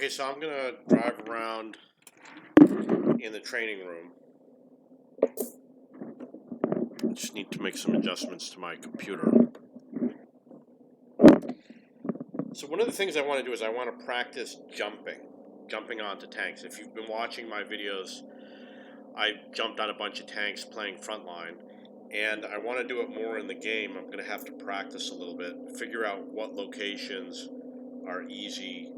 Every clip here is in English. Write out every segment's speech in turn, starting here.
Okay, so I'm gonna drive around in the training room. I just need to make some adjustments to my computer. So one of the things I want to do is I want to practice jumping onto tanks. If you've been watching my videos, I jumped on a bunch of tanks playing Frontline, and I want to do it more in the game. I'm going to have to practice a little bit, figure out what locations are easy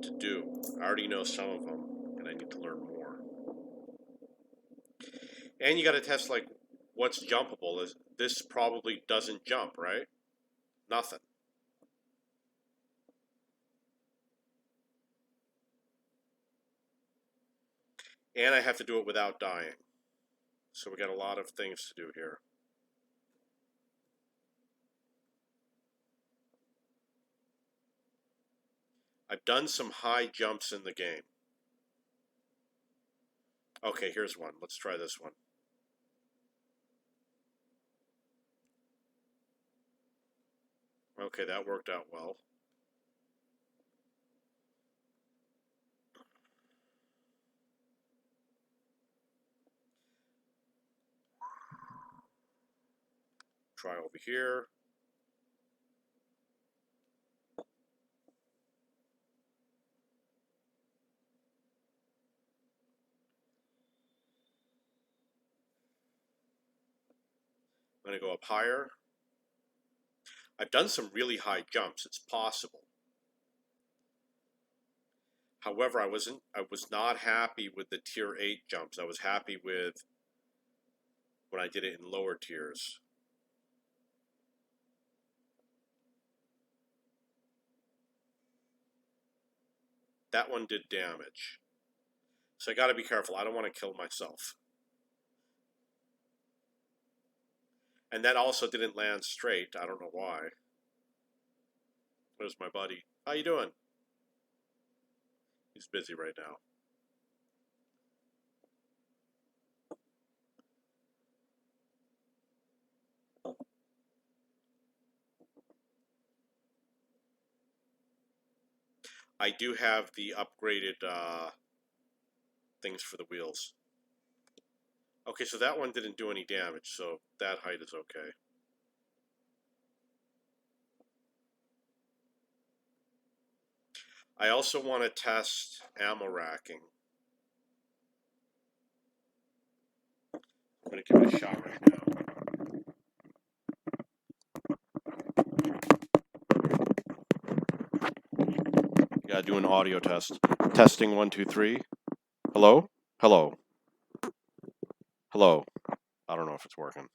to do. I already know some of them, and I need to learn more. And you got to test like what's jumpable. This probably doesn't jump, right? Nothing. And I have to do it without dying. So we got a lot of things to do here. I've done some high jumps in the game. Okay, here's one. Let's try this one. Okay, that worked out well. Try over here. I'm going to go up higher. I've done some really high jumps. It's possible. However, I was not happy with the tier 8 jumps. I was happy with when I did it in lower tiers. That one did damage. So I got to be careful. I don't want to kill myself. And that also didn't land straight. I don't know why. Where's my buddy? How you doing? He's busy right now. I do have the upgraded things for the wheels. Okay, so that one didn't do any damage, so that height is okay. I also want to test ammo racking. I'm going to give it a shot right now. Gotta do an audio test. Testing 1, 2, 3. Hello? Hello. Hello. I don't know if it's working.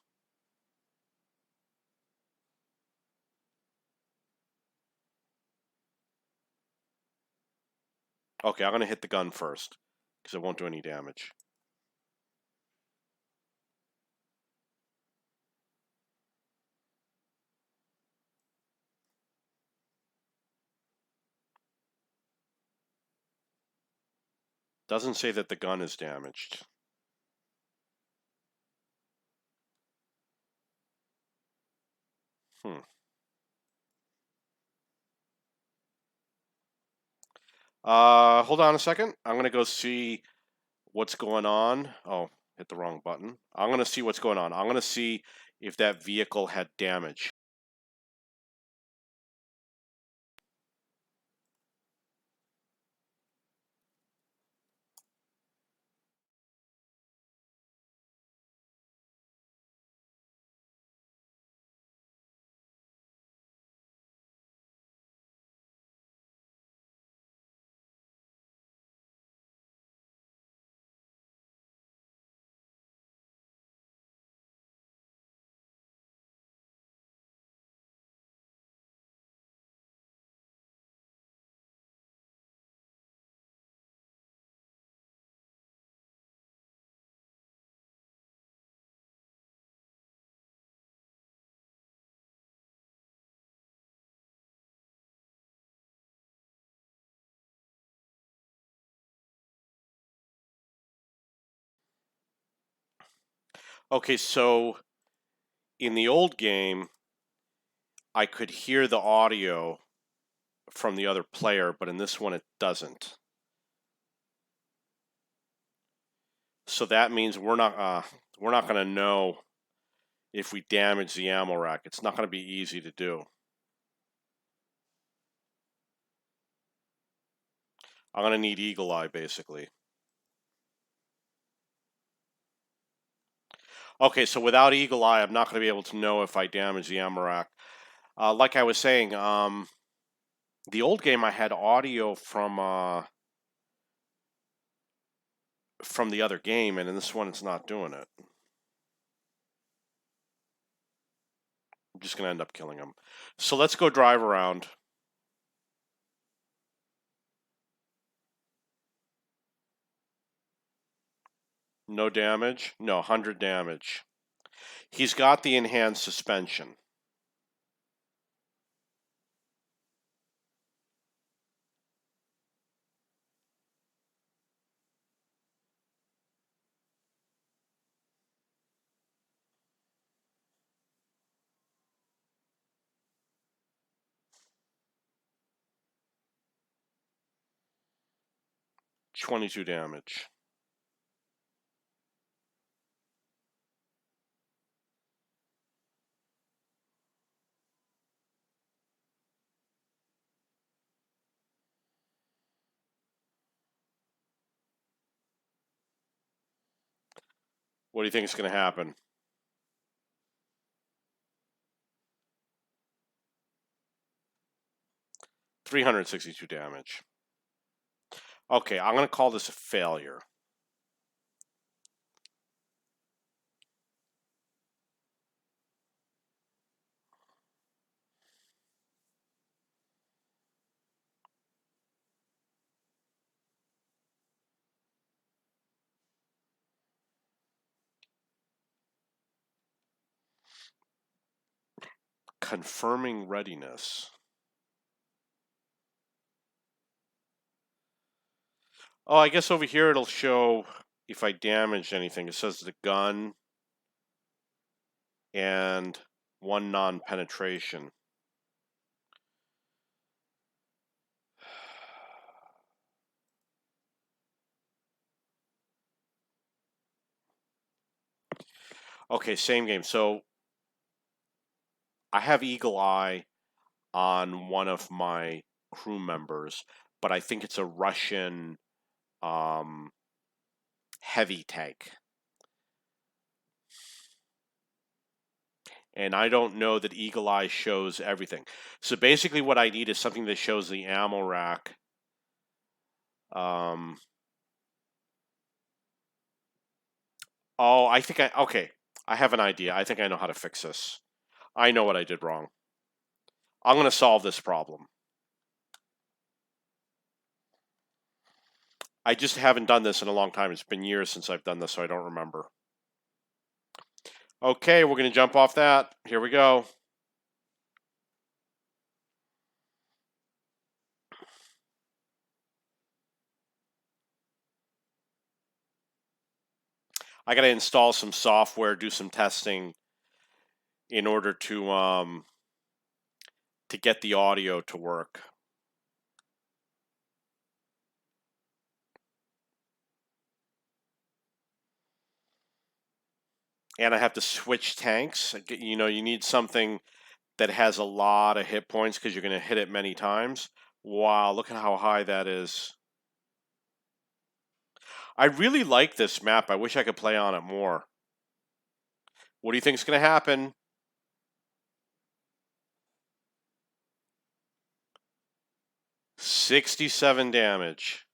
Okay, I'm going to hit the gun first, because it won't do any damage. Doesn't say that the gun is damaged. Hold on a second. I'm going to go see what's going on. Oh, hit the wrong button. I'm going to see what's going on. I'm going to see if that vehicle had damage. Okay, so in the old game, I could hear the audio from the other player, but in this one it doesn't. So that means we're not going to know if we damage the ammo rack. It's not going to be easy to do. I'm going to need Eagle Eye, basically. Okay, so without Eagle Eye, I'm not going to be able to know if I damage the ammo rack. Like I was saying, the old game I had audio from the other game, and in this one it's not doing it. I'm just going to end up killing him. So let's go drive around. No damage? No, 100 damage. He's got the enhanced suspension. $22 damage. What do you think is going to happen? $362 damage. Okay, I'm going to call this a failure. Confirming readiness. Oh, I guess over here it'll show if I damaged anything. It says the gun and 1 non-penetration. Okay, same game. So I have Eagle Eye on one of my crew members, but I think it's a Russian heavy tank. And I don't know that Eagle Eye shows everything. So basically what I need is something that shows the ammo rack. Oh, I think okay. I have an idea. I think I know how to fix this. I know what I did wrong. I'm going to solve this problem. I just haven't done this in a long time. It's been years since I've done this, so I don't remember. Okay, we're going to jump off that. Here we go. I got to install some software, do some testing in order to get the audio to work. And I have to switch tanks. You know, you need something that has a lot of hit points because you're going to hit it many times. Wow, look at how high that is. I really like this map. I wish I could play on it more. What do you think is going to happen? $67 damage.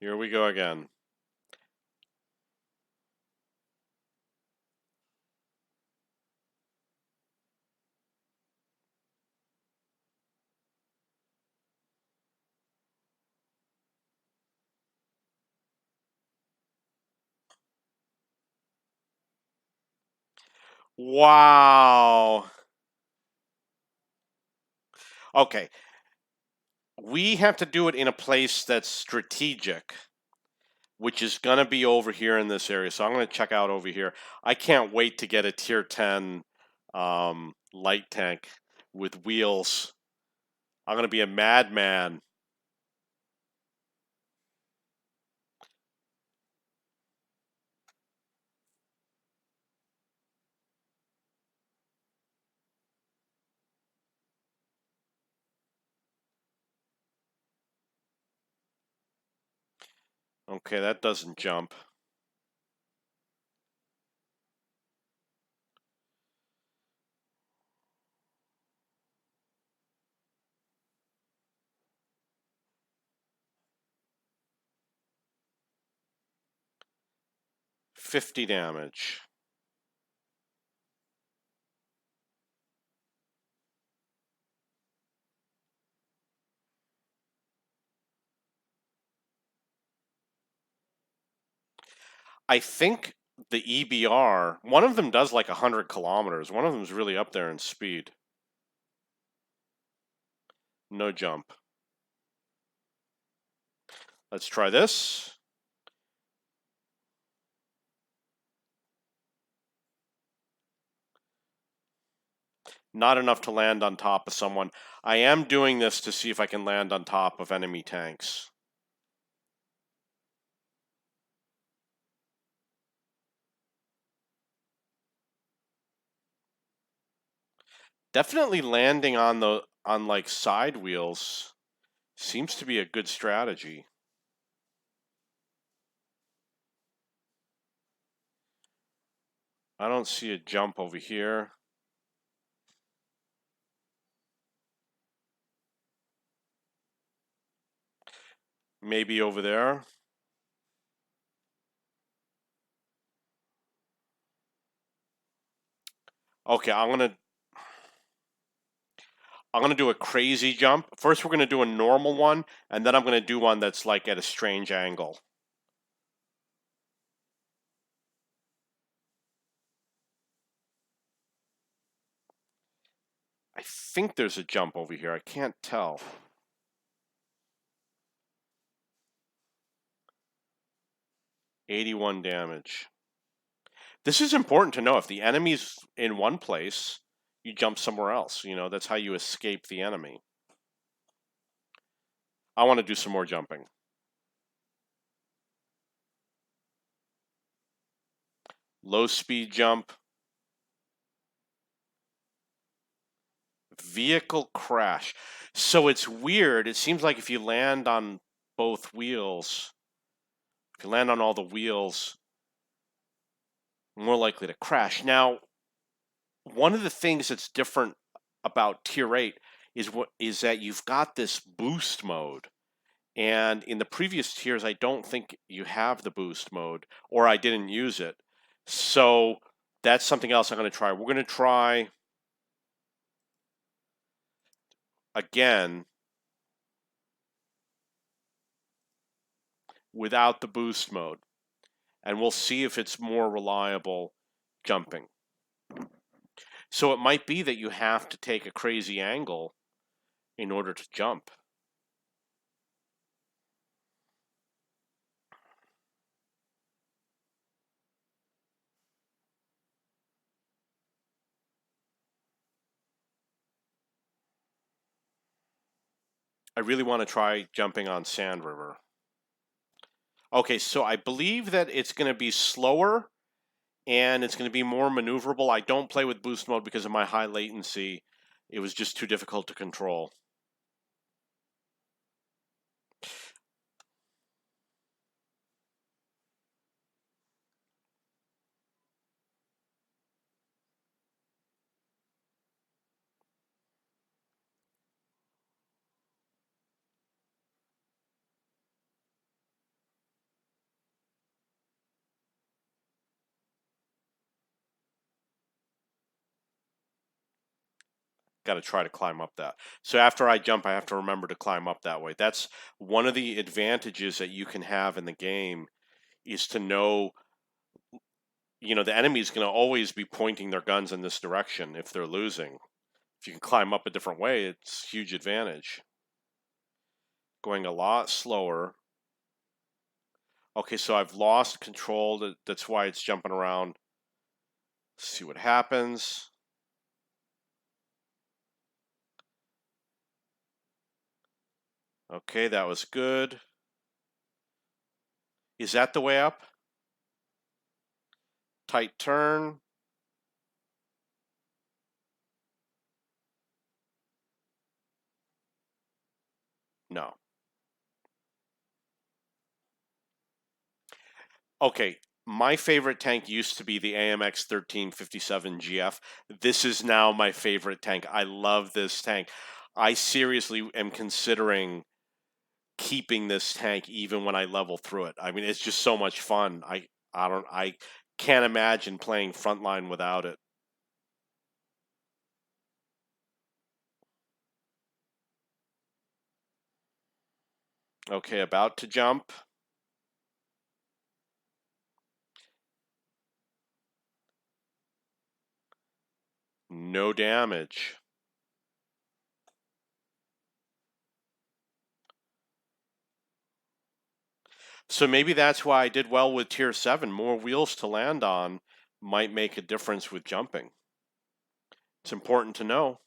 Here we go again. Wow. Okay. We have to do it in a place that's strategic. which is going to be over here in this area. So I'm going to check out over here. I can't wait to get a tier 10 light tank with wheels. I'm going to be a madman. Okay, that doesn't jump. $50 damage. I think the EBR, one of them does like 100 kilometers. One of them is really up there in speed. No jump. Let's try this. Not enough to land on top of someone. I am doing this to see if I can land on top of enemy tanks. Definitely landing on like side wheels seems to be a good strategy. I don't see a jump over here. Maybe over there. Okay, I'm gonna do a crazy jump. First, we're gonna do a normal one, and then I'm gonna do one that's like at a strange angle. I think there's a jump over here. I can't tell. $81 damage. This is important to know. If the enemy's in one place, you jump somewhere else. You know, that's how you escape the enemy. I want to do some more jumping. Low speed jump. Vehicle crash. So it's weird. It seems like if you land on both wheels, if you land on all the wheels, more likely to crash. Now, one of the things that's different about Tier 8 is that you've got this boost mode. And in the previous tiers, I don't think you have the boost mode, or I didn't use it. So that's something else I'm going to try. We're going to try again without the boost mode, and we'll see if it's more reliable jumping. So it might be that you have to take a crazy angle in order to jump. I really want to try jumping on Sand River. Okay, so I believe that it's going to be slower and it's going to be more maneuverable. I don't play with boost mode because of my high latency. It was just too difficult to control. Got to try to climb up that. So after I jump, I have to remember to climb up that way. That's one of the advantages that you can have in the game is to know, you know, the enemy's going to always be pointing their guns in this direction if they're losing. If you can climb up a different way, it's a huge advantage. Going a lot slower. Okay, so I've lost control. That's why it's jumping around. Let's see what happens. Okay, that was good. Is that the way up? Tight turn. No. Okay, my favorite tank used to be the AMX 1357 GF. This is now my favorite tank. I love this tank. I seriously am considering keeping this tank even when I level through it. I mean, it's just so much fun. I can't imagine playing frontline without it. Okay, about to jump. No damage. So maybe that's why I did well with tier 7. More wheels to land on might make a difference with jumping. It's important to know.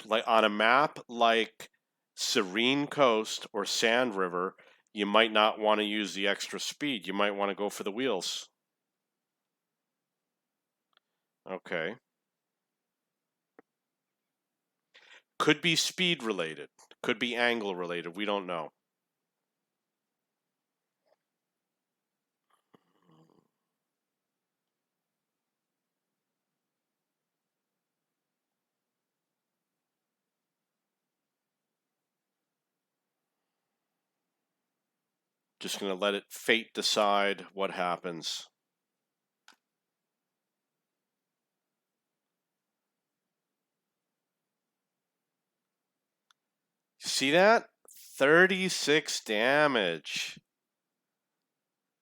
Like on a map like Serene Coast or Sand River, you might not want to use the extra speed. You might want to go for the wheels. Okay. Could be speed related. Could be angle related. We don't know. Just going to let it fate decide what happens. See that? 36 damage.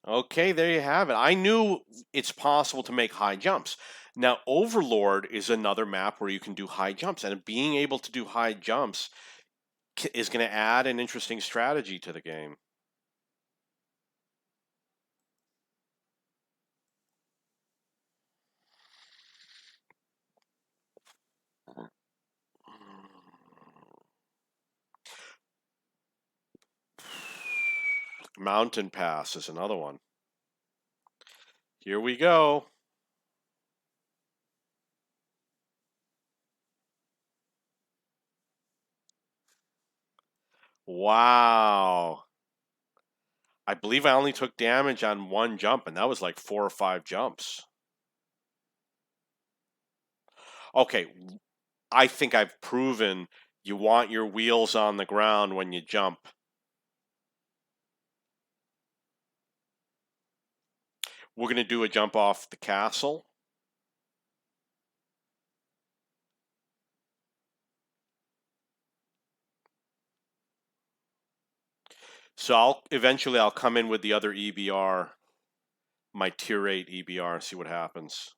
Okay, there you have it. I knew it's possible to make high jumps. Now, Overlord is another map where you can do high jumps, and being able to do high jumps is going to add an interesting strategy to the game. Mountain Pass is another one. Here we go. Wow. I believe I only took damage on one jump, and that was like 4 or 5 jumps. Okay, I think I've proven you want your wheels on the ground when you jump. We're going to do a jump off the castle. So eventually I'll come in with the other EBR, my tier 8 EBR, see what happens.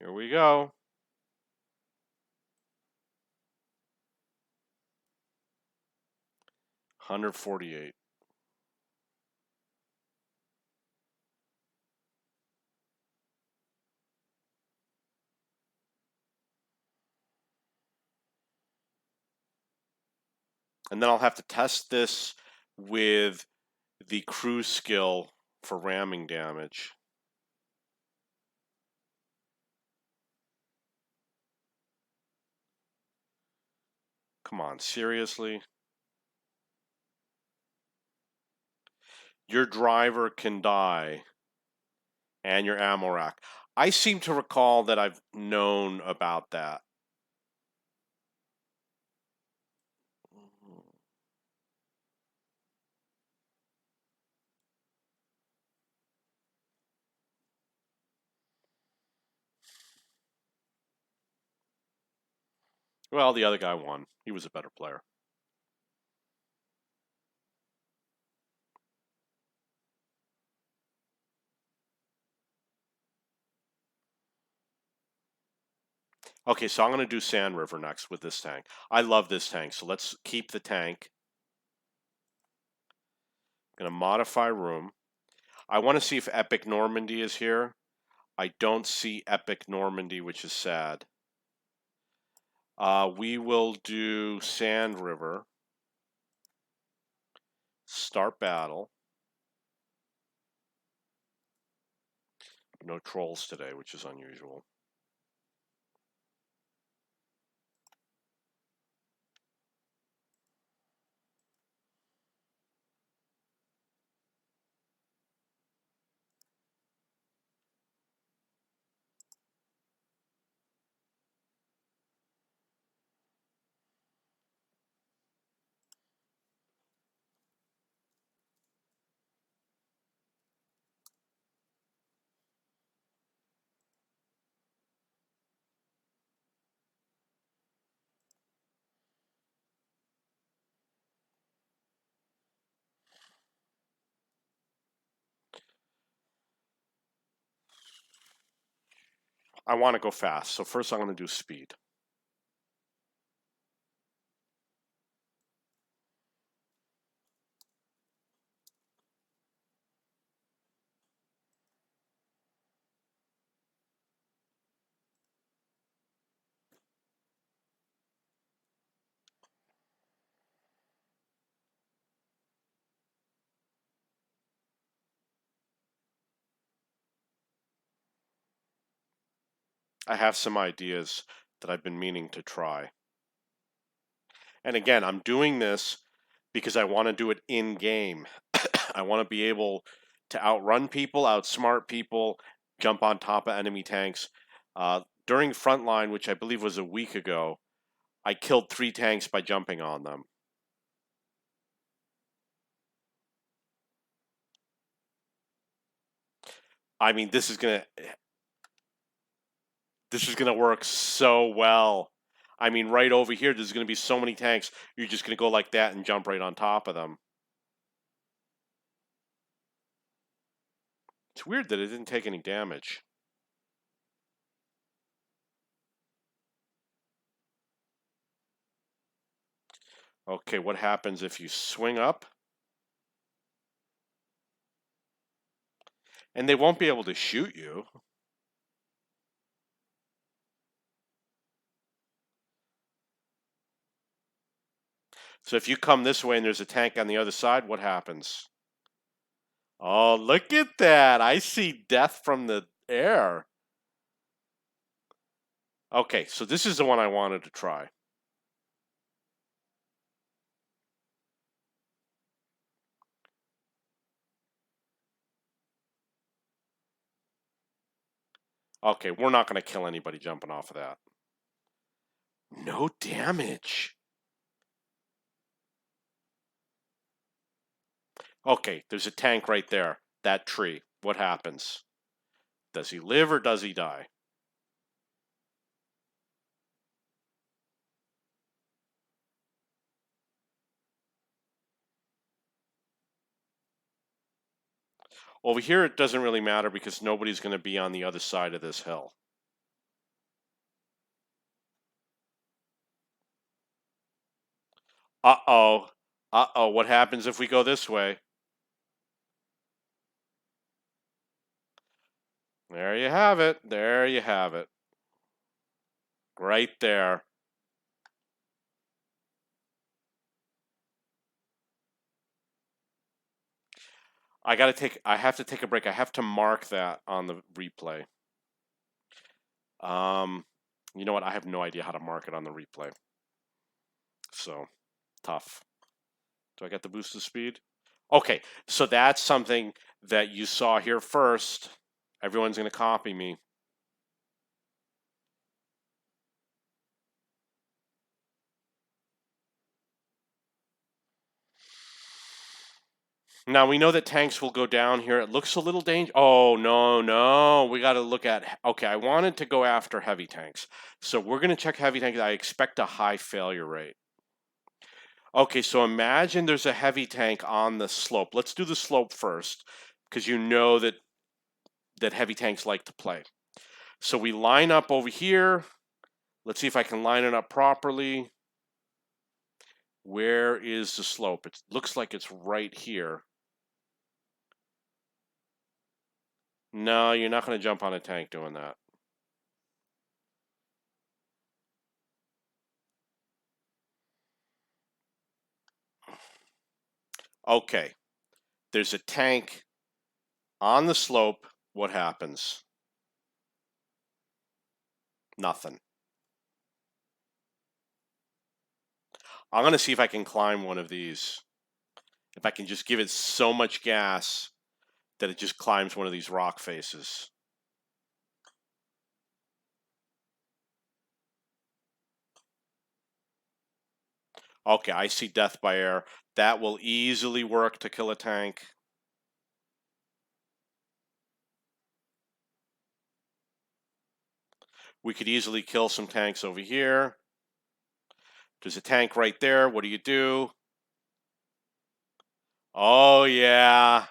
Here we go. $148. And then I'll have to test this with the cruise skill for ramming damage. Come on, seriously? Your driver can die and your ammo rack. I seem to recall that I've known about that. Well, the other guy won. He was a better player. Okay, so I'm going to do Sand River next with this tank. I love this tank, so let's keep the tank. Going to modify room. I want to see if Epic Normandy is here. I don't see Epic Normandy, which is sad. We will do Sand River. Start battle. No trolls today, which is unusual. I want to go fast, so first I'm going to do speed. I have some ideas that I've been meaning to try. And again, I'm doing this because I want to do it in game. I want to be able to outrun people, outsmart people, jump on top of enemy tanks. During Frontline, which I believe was a week ago, I killed 3 tanks by jumping on them. I mean, this is gonna work so well. I mean, right over here, there's gonna be so many tanks. You're just gonna go like that and jump right on top of them. It's weird that it didn't take any damage. Okay, what happens if you swing up? And they won't be able to shoot you. So if you come this way and there's a tank on the other side, what happens? Oh, look at that. I see death from the air. Okay, so this is the one I wanted to try. Okay, we're not going to kill anybody jumping off of that. No damage. Okay, there's a tank right there. That tree. What happens? Does he live or does he die? Over here, it doesn't really matter because nobody's going to be on the other side of this hill. Uh-oh. Uh-oh, what happens if we go this way? There you have it. There you have it. Right there. I have to take a break. I have to mark that on the replay. You know what? I have no idea how to mark it on the replay. So, tough. Do I get the boost of speed? Okay, so that's something that you saw here first. Everyone's going to copy me. Now we know that tanks will go down here. It looks a little dangerous. Oh, no. We got to look at, okay, I wanted to go after heavy tanks. So we're going to check heavy tanks. I expect a high failure rate. Okay, so imagine there's a heavy tank on the slope. Let's do the slope first because you know that heavy tanks like to play. So we line up over here. Let's see if I can line it up properly. Where is the slope? It looks like it's right here. No, you're not going to jump on a tank doing that. Okay. There's a tank on the slope. What happens? Nothing. I'm going to see if I can climb one of these. If I can just give it so much gas that it just climbs one of these rock faces. Okay, I see death by air. That will easily work to kill a tank. We could easily kill some tanks over here. There's a tank right there. What do you do? Oh, yeah.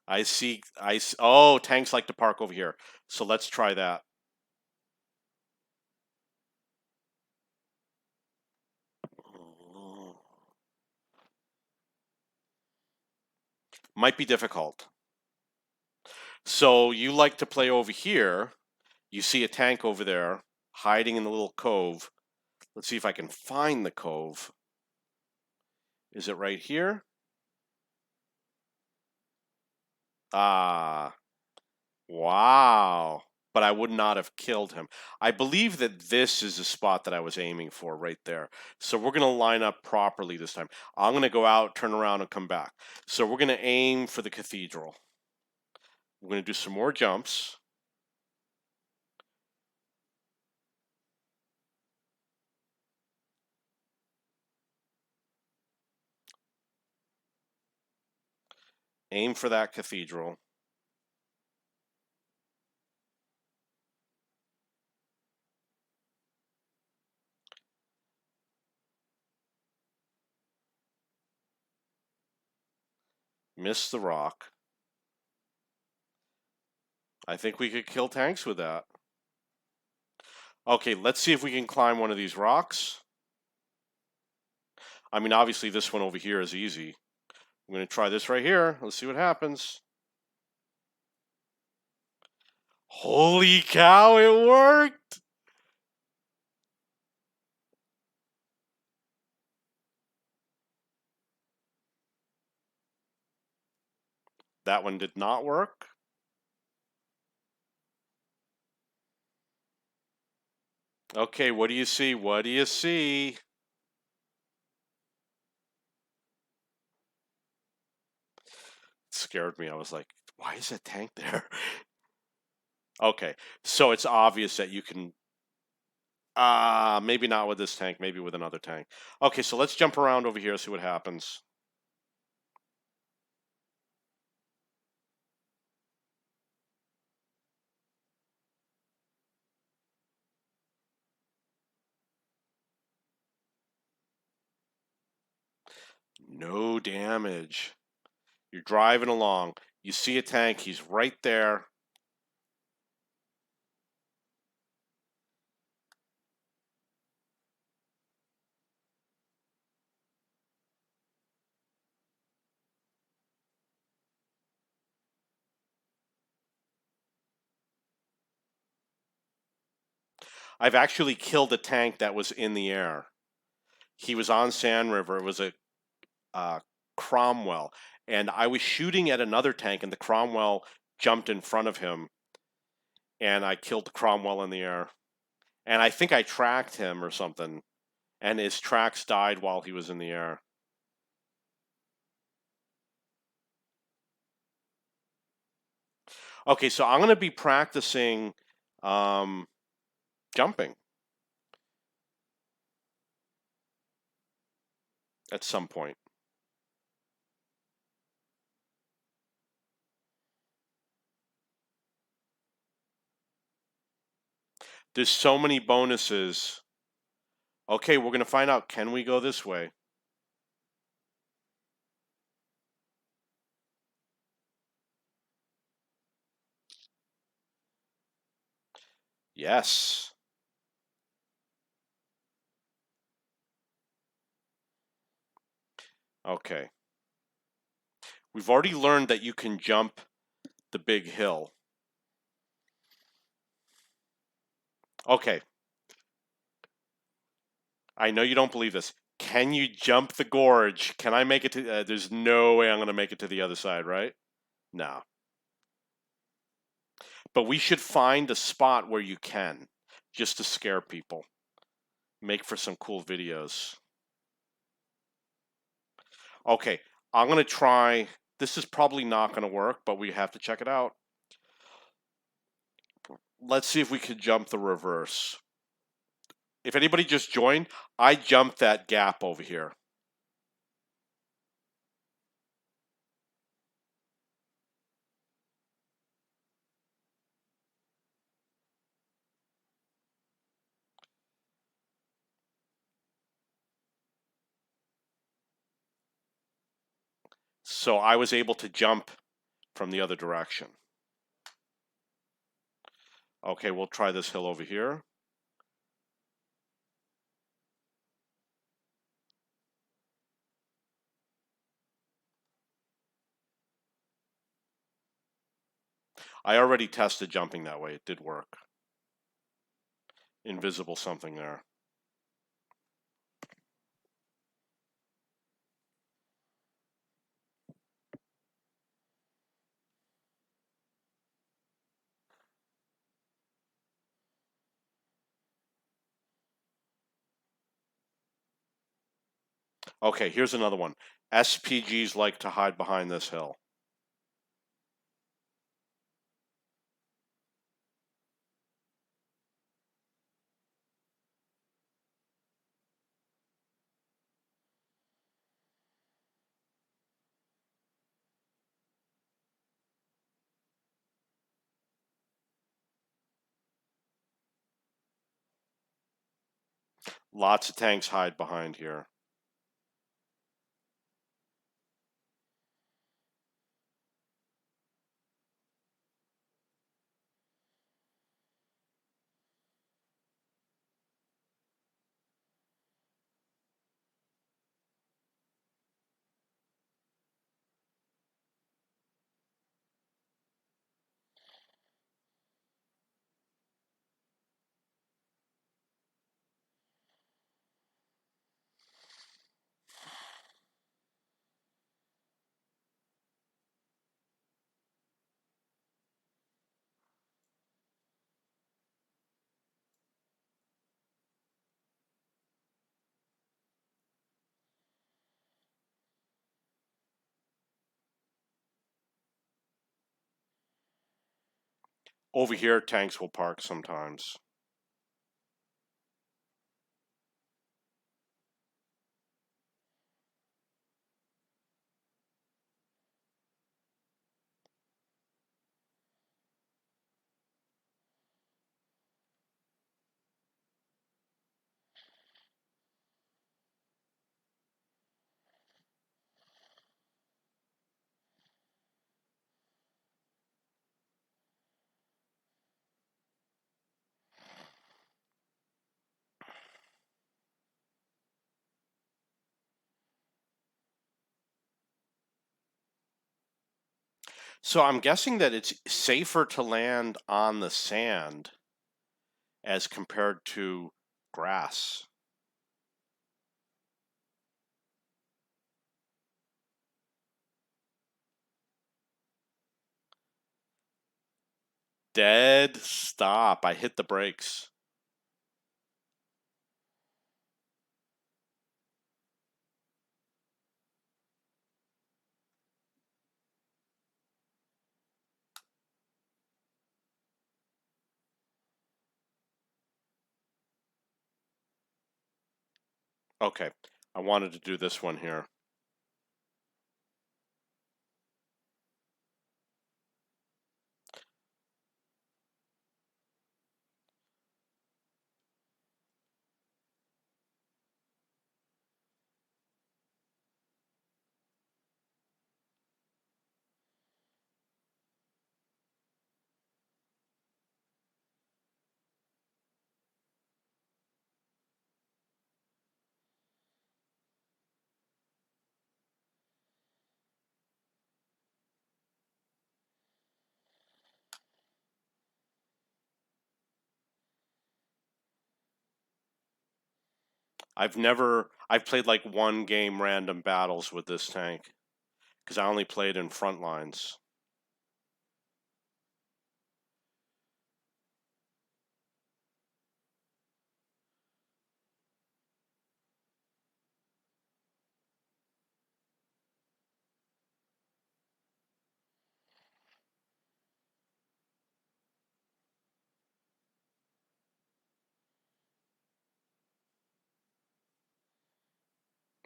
I see. Oh, tanks like to park over here. So let's try that. Might be difficult. So you like to play over here. You see a tank over there hiding in the little cove. Let's see if I can find the cove. Is it right here? Ah, wow. But I would not have killed him. I believe that this is the spot that I was aiming for right there. So we're going to line up properly this time. I'm going to go out, turn around, and come back. So we're going to aim for the cathedral. We're going to do some more jumps. Aim for that cathedral. Miss the rock. I think we could kill tanks with that. Okay, let's see if we can climb one of these rocks. I mean, obviously this one over here is easy. I'm going to try this right here. Let's see what happens. Holy cow, it worked! That one did not work. Okay, what do you see? What do you see? It scared me. I was like, why is that tank there? Okay, so it's obvious that you can... maybe not with this tank, maybe with another tank. Okay, so let's jump around over here, see what happens. No damage. You're driving along. You see a tank. He's right there. I've actually killed a tank that was in the air. He was on Sand River. It was a Cromwell. And I was shooting at another tank, and the Cromwell jumped in front of him. And I killed the Cromwell in the air. And I think I tracked him or something. And his tracks died while he was in the air. Okay, so I'm going to be practicing jumping at some point. There's so many bonuses. Okay, we're going to find out. Can we go this way? Yes. Okay. We've already learned that you can jump the big hill. Okay. I know you don't believe this. Can you jump the gorge? Can I make it to... there's no way I'm going to make it to the other side, right? No. But we should find a spot where you can, just to scare people. Make for some cool videos. Okay, I'm going to try... This is probably not going to work, but we have to check it out. Let's see if we can jump the reverse. If anybody just joined, I jumped that gap over here. So I was able to jump from the other direction. Okay, we'll try this hill over here. I already tested jumping that way. It did work. Invisible something there. Okay, here's another one. SPGs like to hide behind this hill. Lots of tanks hide behind here. Over here, tanks will park sometimes. So I'm guessing that it's safer to land on the sand as compared to grass. Dead stop. I hit the brakes. Okay, I wanted to do this one here. I've played like one game random battles with this tank because I only played in front lines.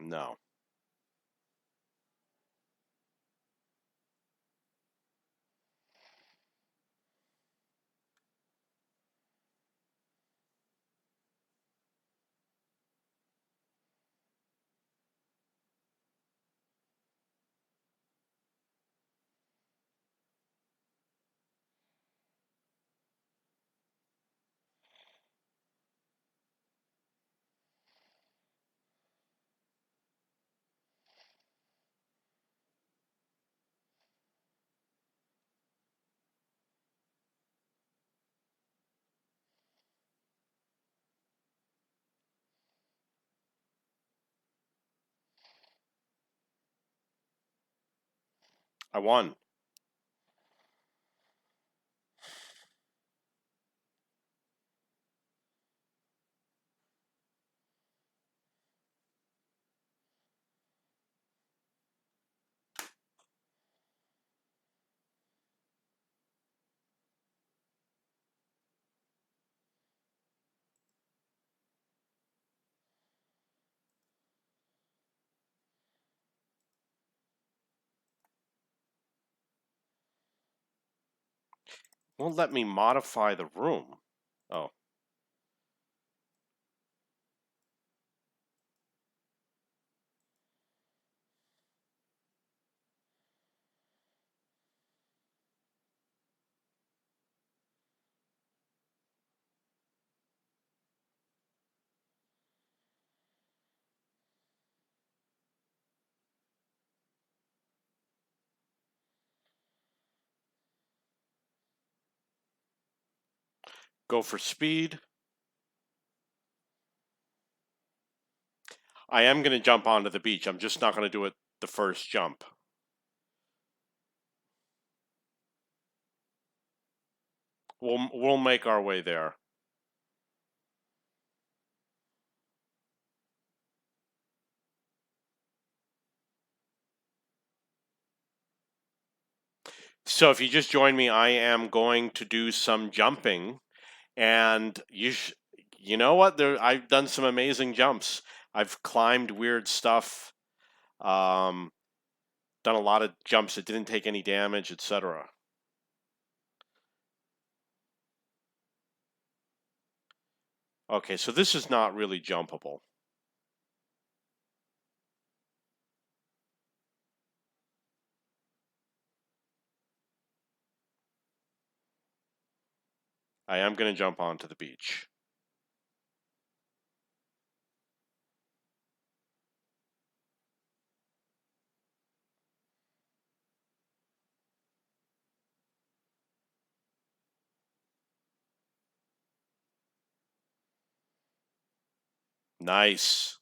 No. I won. Won't let me modify the room. Oh. Go for speed. I am going to jump onto the beach. I'm just not going to do it the first jump. We'll make our way there. So if you just joined me, I am going to do some jumping, and you know what? I've done some amazing jumps. I've climbed weird stuff. Um, done a lot of jumps that didn't take any damage, etc. Okay, so this is not really jumpable. I am going to jump onto the beach. Nice.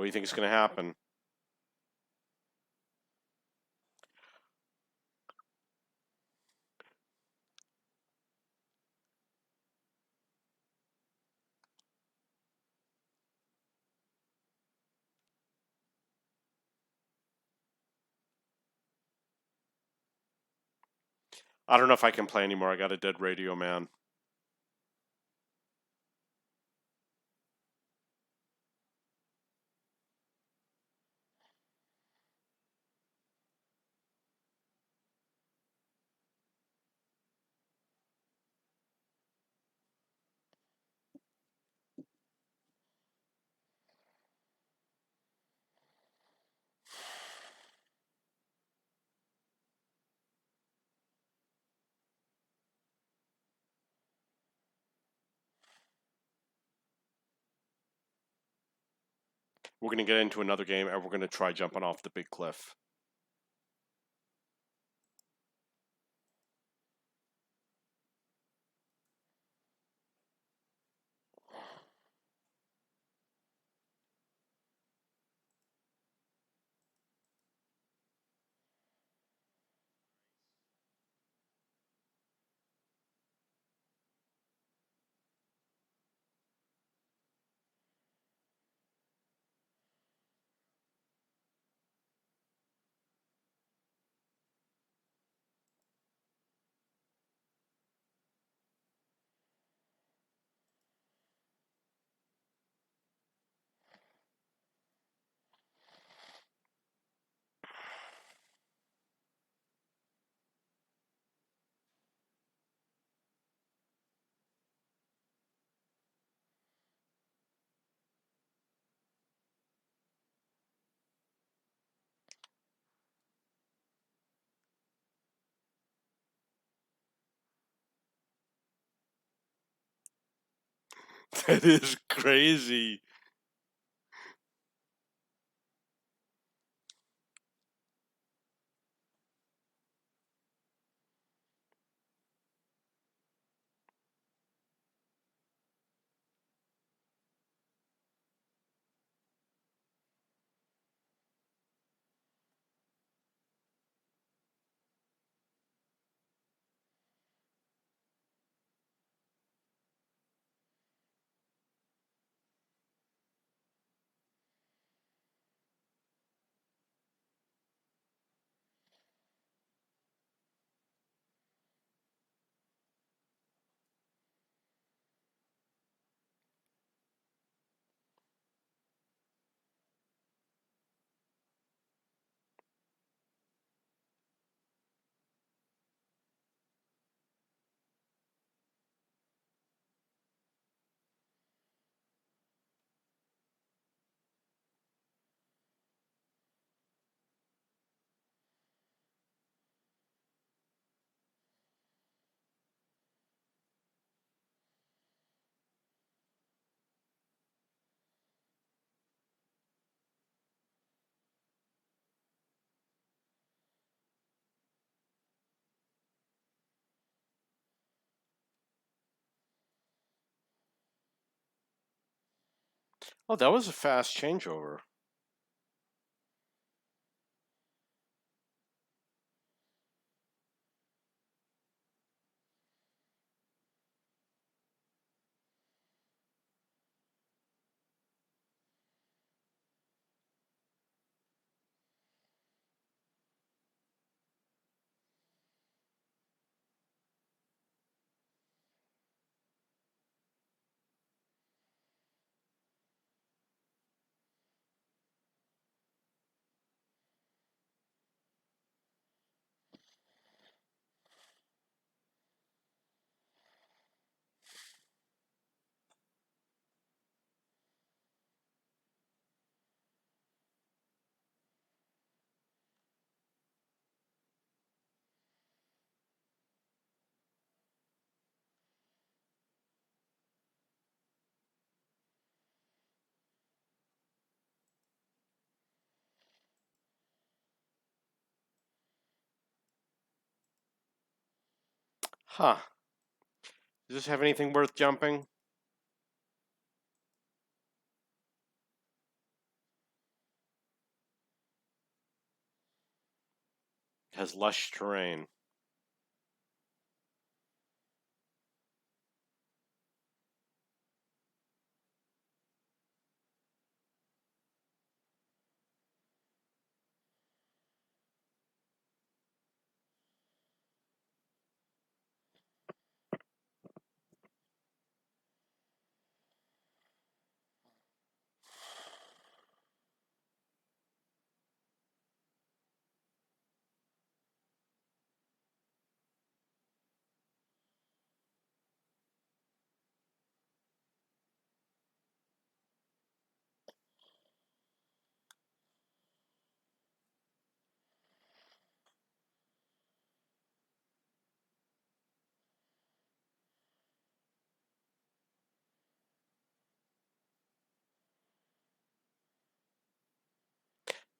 What do you think is going to happen? I don't know if I can play anymore. I got a dead radio man. We're going to get into another game, and we're going to try jumping off the big cliff. That is crazy. Oh, that was a fast changeover. Huh. Does this have anything worth jumping? It has lush terrain.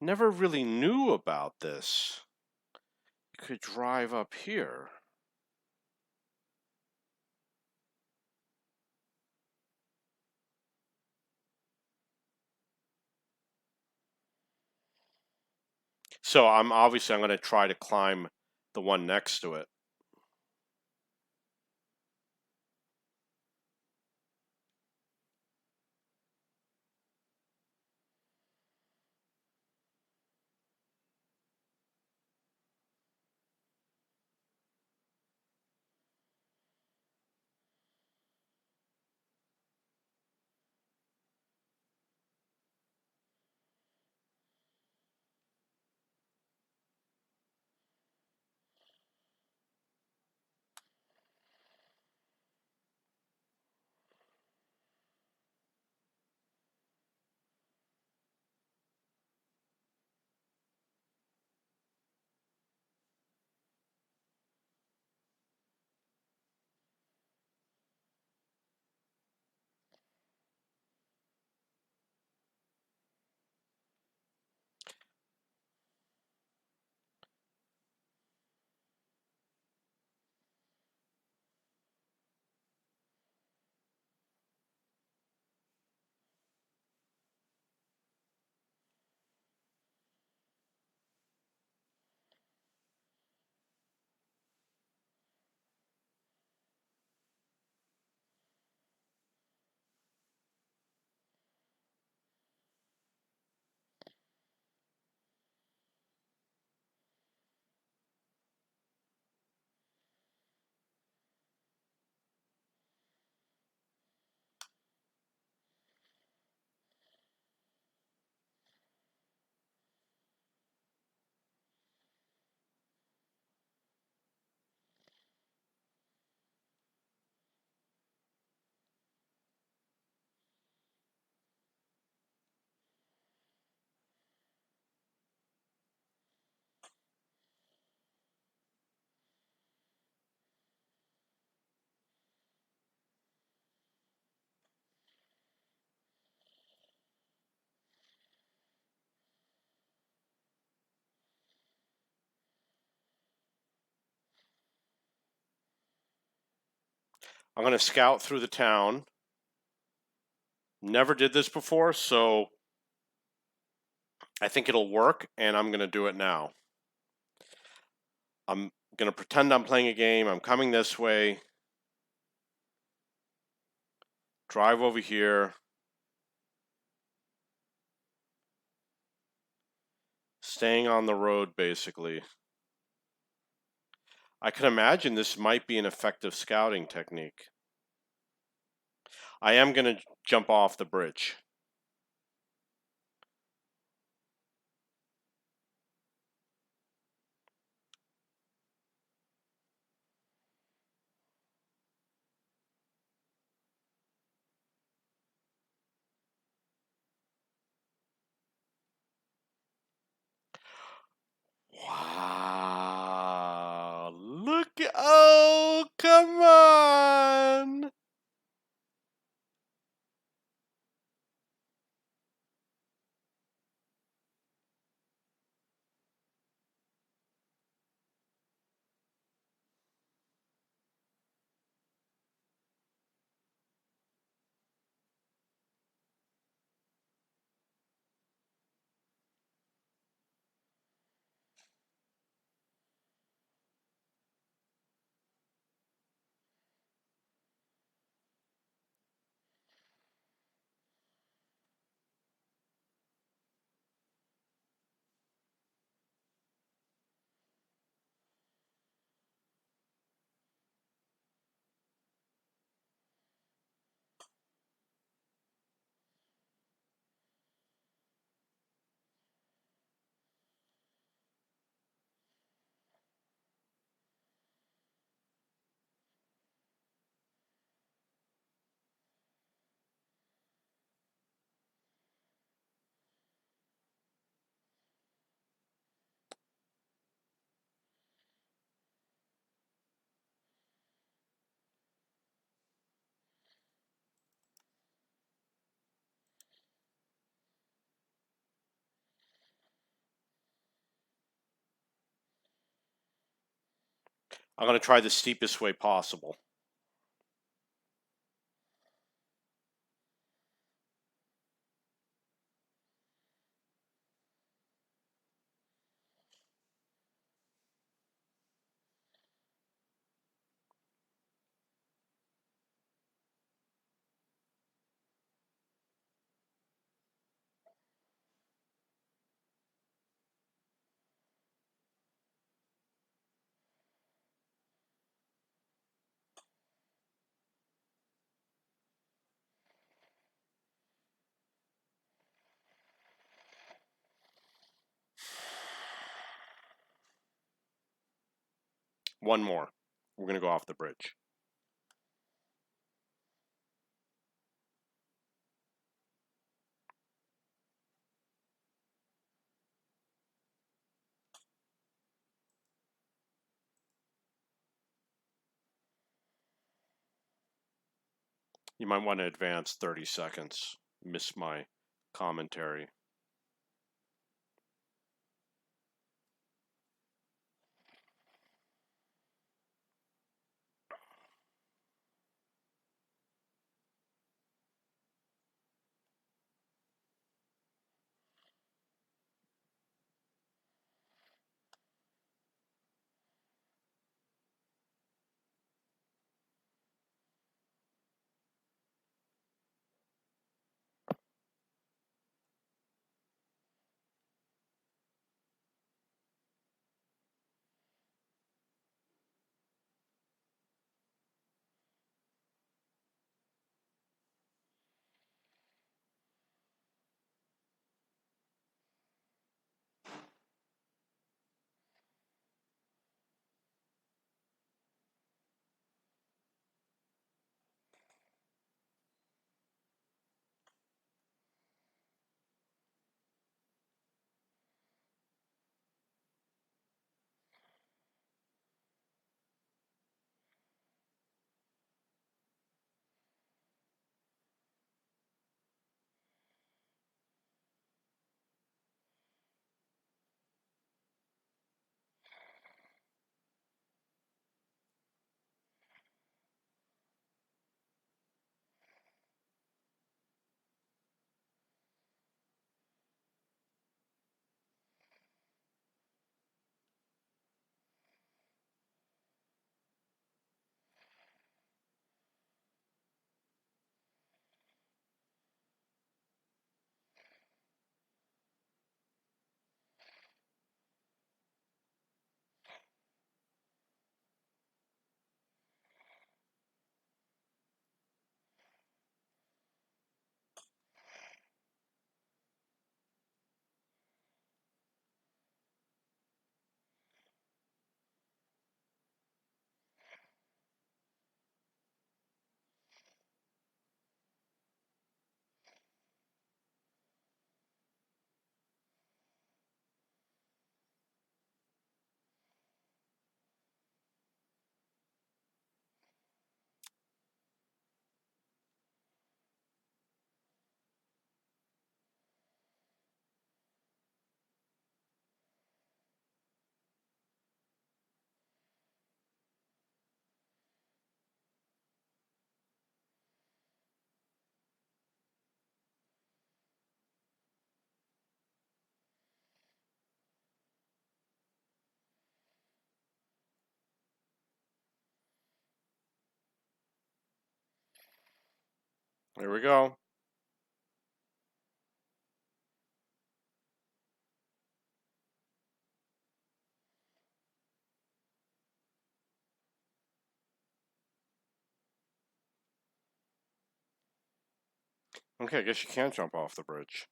Never really knew about this. You could drive up here. So I'm going to try to climb the one next to it. I'm going to scout through the town. Never did this before, so I think it'll work, and I'm going to do it now. I'm going to pretend I'm playing a game. I'm coming this way. Drive over here. Staying on the road, basically. I can imagine this might be an effective scouting technique. I am going to jump off the bridge. Wow. Look. Oh, come on. I'm going to try the steepest way possible. One more. We're going to go off the bridge. You might want to advance 30 seconds. Miss my commentary. There we go. Okay, I guess you can't jump off the bridge.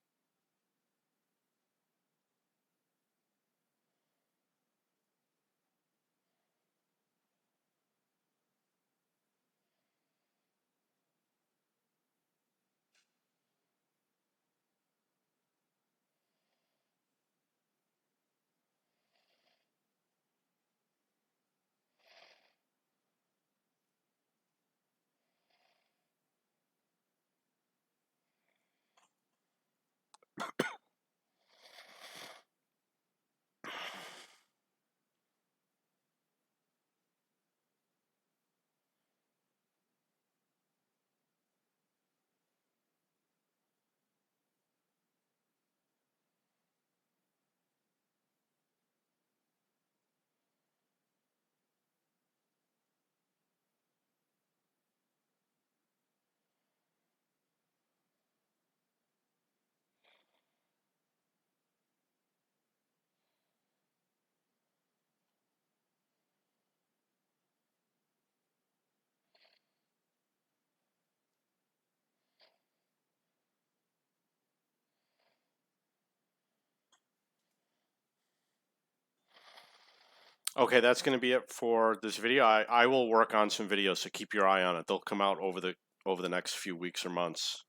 Okay, that's going to be it for this video. I will work on some videos, so keep your eye on it. They'll come out over the next few weeks or months.